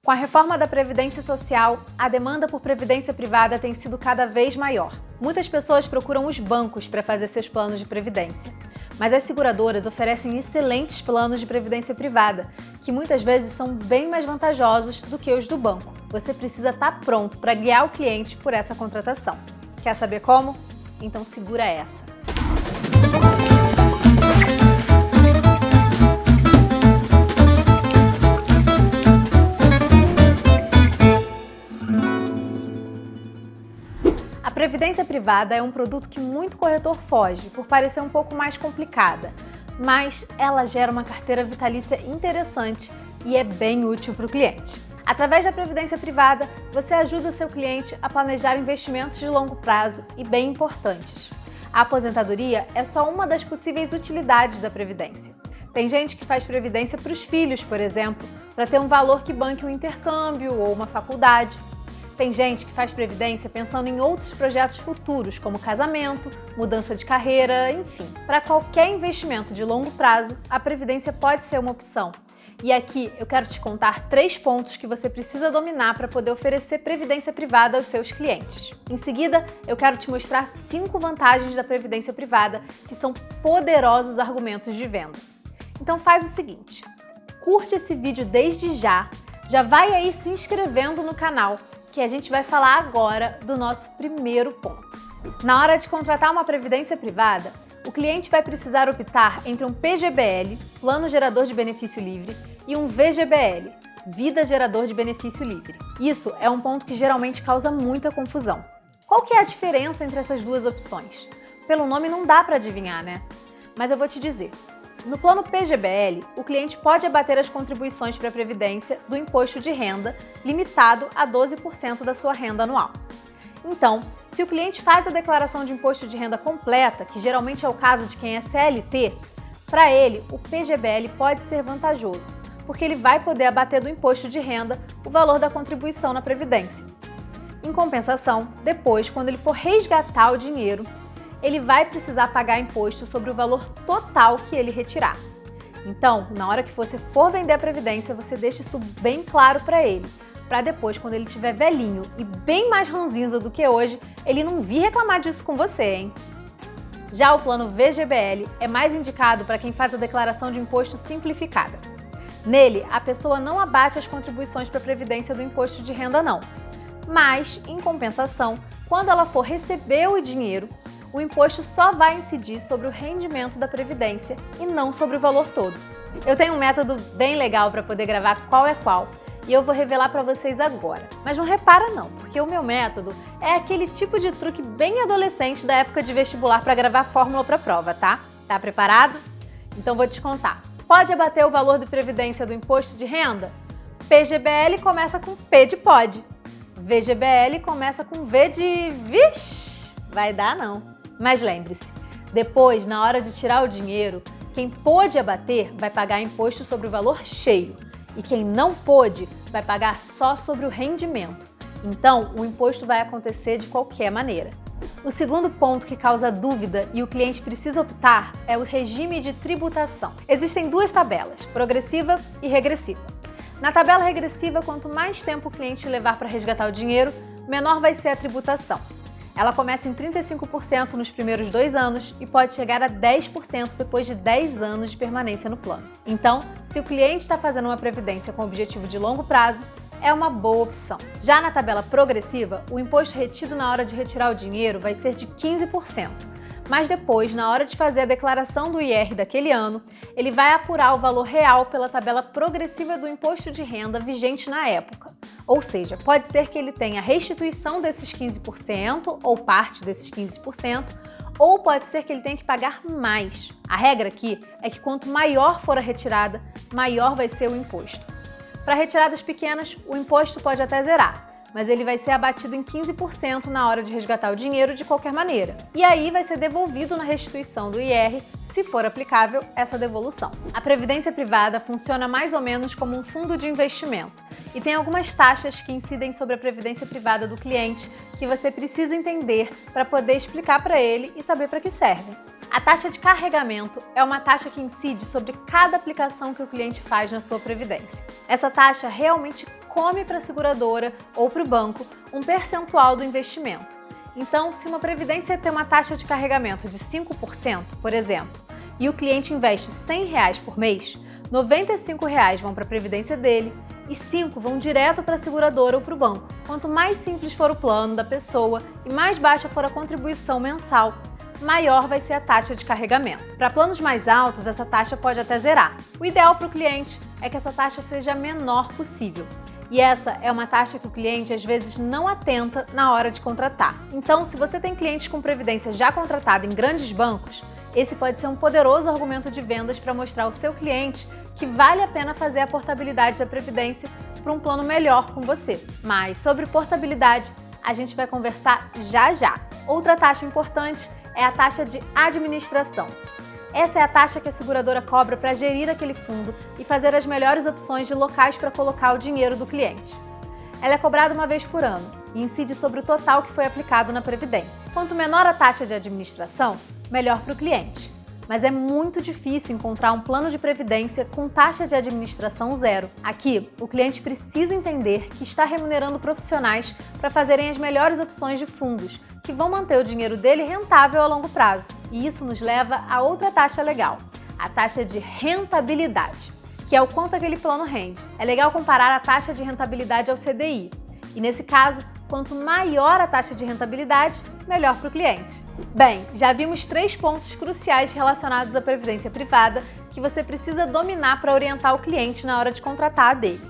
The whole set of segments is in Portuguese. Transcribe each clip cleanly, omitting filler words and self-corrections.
Com a reforma da Previdência Social, a demanda por previdência privada tem sido cada vez maior. Muitas pessoas procuram os bancos para fazer seus planos de previdência, mas as seguradoras oferecem excelentes planos de previdência privada, que muitas vezes são bem mais vantajosos do que os do banco. Você precisa estar pronto para guiar o cliente por essa contratação. Quer saber como? Então segura essa! A previdência privada é um produto que muito corretor foge, por parecer um pouco mais complicada, mas ela gera uma carteira vitalícia interessante e é bem útil para o cliente. Através da previdência privada, você ajuda seu cliente a planejar investimentos de longo prazo e bem importantes. A aposentadoria é só uma das possíveis utilidades da previdência. Tem gente que faz previdência para os filhos, por exemplo, para ter um valor que banque um intercâmbio ou uma faculdade. Tem gente que faz previdência pensando em outros projetos futuros, como casamento, mudança de carreira, enfim. Para qualquer investimento de longo prazo, a previdência pode ser uma opção. E aqui eu quero te contar 3 pontos que você precisa dominar para poder oferecer previdência privada aos seus clientes. Em seguida, eu quero te mostrar 5 vantagens da previdência privada, que são poderosos argumentos de venda. Então faz o seguinte, curte esse vídeo desde já vai aí se inscrevendo no canal, que a gente vai falar agora do nosso primeiro ponto. Na hora de contratar uma previdência privada, o cliente vai precisar optar entre um PGBL, Plano Gerador de Benefício Livre, e um VGBL, Vida Gerador de Benefício Livre. Isso é um ponto que geralmente causa muita confusão. Qual que é a diferença entre essas duas opções? Pelo nome não dá para adivinhar, né? Mas eu vou te dizer. No plano PGBL, o cliente pode abater as contribuições para a Previdência do imposto de renda, limitado a 12% da sua renda anual. Então, se o cliente faz a declaração de imposto de renda completa, que geralmente é o caso de quem é CLT, para ele, o PGBL pode ser vantajoso, porque ele vai poder abater do imposto de renda o valor da contribuição na Previdência. Em compensação, depois, quando ele for resgatar o dinheiro, ele vai precisar pagar imposto sobre o valor total que ele retirar. Então, na hora que você for vender a Previdência, você deixa isso bem claro para ele, para depois, quando ele estiver velhinho e bem mais ranzinza do que hoje, ele não vir reclamar disso com você, hein? Já o plano VGBL é mais indicado para quem faz a declaração de imposto simplificada. Nele, a pessoa não abate as contribuições para a Previdência do imposto de renda não, mas, em compensação, quando ela for receber o dinheiro, o imposto só vai incidir sobre o rendimento da Previdência e não sobre o valor todo. Eu tenho um método bem legal para poder gravar qual é qual e eu vou revelar para vocês agora. Mas não repara não, porque o meu método é aquele tipo de truque bem adolescente da época de vestibular para gravar fórmula para prova, tá? Tá preparado? Então vou te contar. Pode abater o valor de Previdência do imposto de renda? PGBL começa com P de pode. VGBL começa com V de vixe, vai dar não. Mas lembre-se, depois, na hora de tirar o dinheiro, quem pôde abater vai pagar imposto sobre o valor cheio e quem não pôde vai pagar só sobre o rendimento. Então, o imposto vai acontecer de qualquer maneira. O segundo ponto que causa dúvida e o cliente precisa optar é o regime de tributação. Existem 2 tabelas, progressiva e regressiva. Na tabela regressiva, quanto mais tempo o cliente levar para resgatar o dinheiro, menor vai ser a tributação. Ela começa em 35% nos primeiros 2 anos e pode chegar a 10% depois de 10 anos de permanência no plano. Então, se o cliente está fazendo uma previdência com objetivo de longo prazo, é uma boa opção. Já na tabela progressiva, o imposto retido na hora de retirar o dinheiro vai ser de 15%. Mas depois, na hora de fazer a declaração do IR daquele ano, ele vai apurar o valor real pela tabela progressiva do imposto de renda vigente na época. Ou seja, pode ser que ele tenha restituição desses 15% ou parte desses 15%, ou pode ser que ele tenha que pagar mais. A regra aqui é que quanto maior for a retirada, maior vai ser o imposto. Para retiradas pequenas, o imposto pode até zerar, mas ele vai ser abatido em 15% na hora de resgatar o dinheiro de qualquer maneira. E aí vai ser devolvido na restituição do IR, se for aplicável essa devolução. A previdência privada funciona mais ou menos como um fundo de investimento e tem algumas taxas que incidem sobre a previdência privada do cliente que você precisa entender para poder explicar para ele e saber para que servem. A taxa de carregamento é uma taxa que incide sobre cada aplicação que o cliente faz na sua previdência. Essa taxa realmente come para a seguradora ou para o banco um percentual do investimento. Então, se uma previdência tem uma taxa de carregamento de 5%, por exemplo, e o cliente investe R$100 por mês, R$95 vão para a previdência dele e 5 vão direto para a seguradora ou para o banco. Quanto mais simples for o plano da pessoa e mais baixa for a contribuição mensal, maior vai ser a taxa de carregamento. Para planos mais altos, essa taxa pode até zerar. O ideal para o cliente é que essa taxa seja a menor possível. E essa é uma taxa que o cliente às vezes não atenta na hora de contratar. Então, se você tem clientes com previdência já contratada em grandes bancos, esse pode ser um poderoso argumento de vendas para mostrar ao seu cliente que vale a pena fazer a portabilidade da previdência para um plano melhor com você. Mas sobre portabilidade, a gente vai conversar já já. Outra taxa importante é a taxa de administração. Essa é a taxa que a seguradora cobra para gerir aquele fundo e fazer as melhores opções de locais para colocar o dinheiro do cliente. Ela é cobrada uma vez por ano e incide sobre o total que foi aplicado na Previdência. Quanto menor a taxa de administração, melhor para o cliente. Mas é muito difícil encontrar um plano de previdência com taxa de administração zero. Aqui, o cliente precisa entender que está remunerando profissionais para fazerem as melhores opções de fundos, que vão manter o dinheiro dele rentável a longo prazo. E isso nos leva a outra taxa legal, a taxa de rentabilidade, que é o quanto aquele plano rende. É legal comparar a taxa de rentabilidade ao CDI. E nesse caso, quanto maior a taxa de rentabilidade, melhor para o cliente. Bem, já vimos 3 pontos cruciais relacionados à previdência privada que você precisa dominar para orientar o cliente na hora de contratar a dele.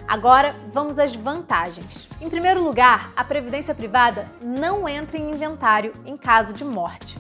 Agora, vamos às vantagens. Em primeiro lugar, a previdência privada não entra em inventário em caso de morte.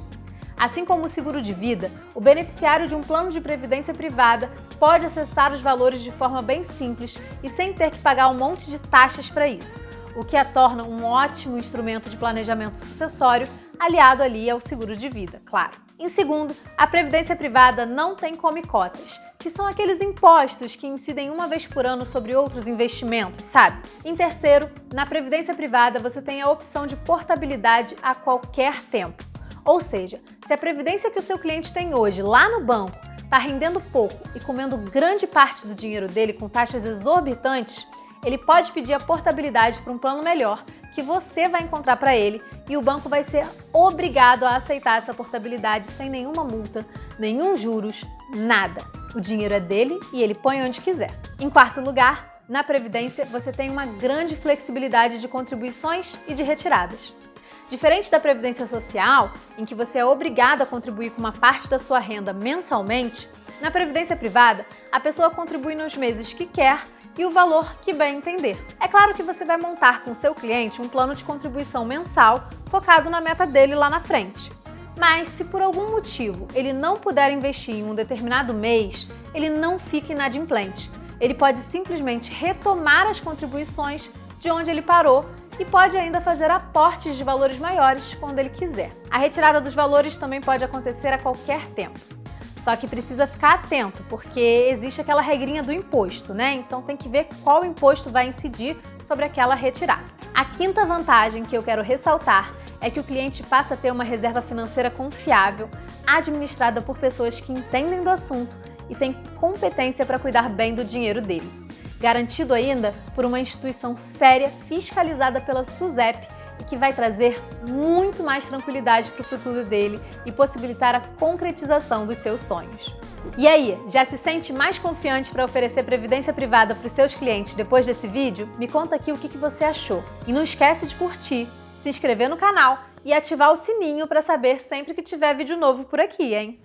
Assim como o seguro de vida, o beneficiário de um plano de previdência privada pode acessar os valores de forma bem simples e sem ter que pagar um monte de taxas para isso, o que a torna um ótimo instrumento de planejamento sucessório, aliado ali ao seguro de vida, claro. Em segundo, a previdência privada não tem come-cotas, que são aqueles impostos que incidem uma vez por ano sobre outros investimentos, sabe? Em terceiro, na previdência privada você tem a opção de portabilidade a qualquer tempo. Ou seja, se a previdência que o seu cliente tem hoje lá no banco está rendendo pouco e comendo grande parte do dinheiro dele com taxas exorbitantes, ele pode pedir a portabilidade para um plano melhor que você vai encontrar para ele e o banco vai ser obrigado a aceitar essa portabilidade sem nenhuma multa, nenhum juros, nada. O dinheiro é dele e ele põe onde quiser. Em quarto lugar, na Previdência você tem uma grande flexibilidade de contribuições e de retiradas. Diferente da Previdência Social, em que você é obrigado a contribuir com uma parte da sua renda mensalmente, na Previdência Privada a pessoa contribui nos meses que quer e o valor que bem entender. É claro que você vai montar com o seu cliente um plano de contribuição mensal focado na meta dele lá na frente. Mas se por algum motivo ele não puder investir em um determinado mês, ele não fica inadimplente. Ele pode simplesmente retomar as contribuições de onde ele parou e pode ainda fazer aportes de valores maiores quando ele quiser. A retirada dos valores também pode acontecer a qualquer tempo. Só que precisa ficar atento, porque existe aquela regrinha do imposto, né? Então tem que ver qual imposto vai incidir sobre aquela retirada. A quinta vantagem que eu quero ressaltar é que o cliente passa a ter uma reserva financeira confiável, administrada por pessoas que entendem do assunto e têm competência para cuidar bem do dinheiro dele. Garantido ainda por uma instituição séria, fiscalizada pela SUSEP, e que vai trazer muito mais tranquilidade para o futuro dele e possibilitar a concretização dos seus sonhos. E aí, já se sente mais confiante para oferecer previdência privada para os seus clientes depois desse vídeo? Me conta aqui o que você achou. E não esquece de curtir, se inscrever no canal e ativar o sininho para saber sempre que tiver vídeo novo por aqui, hein?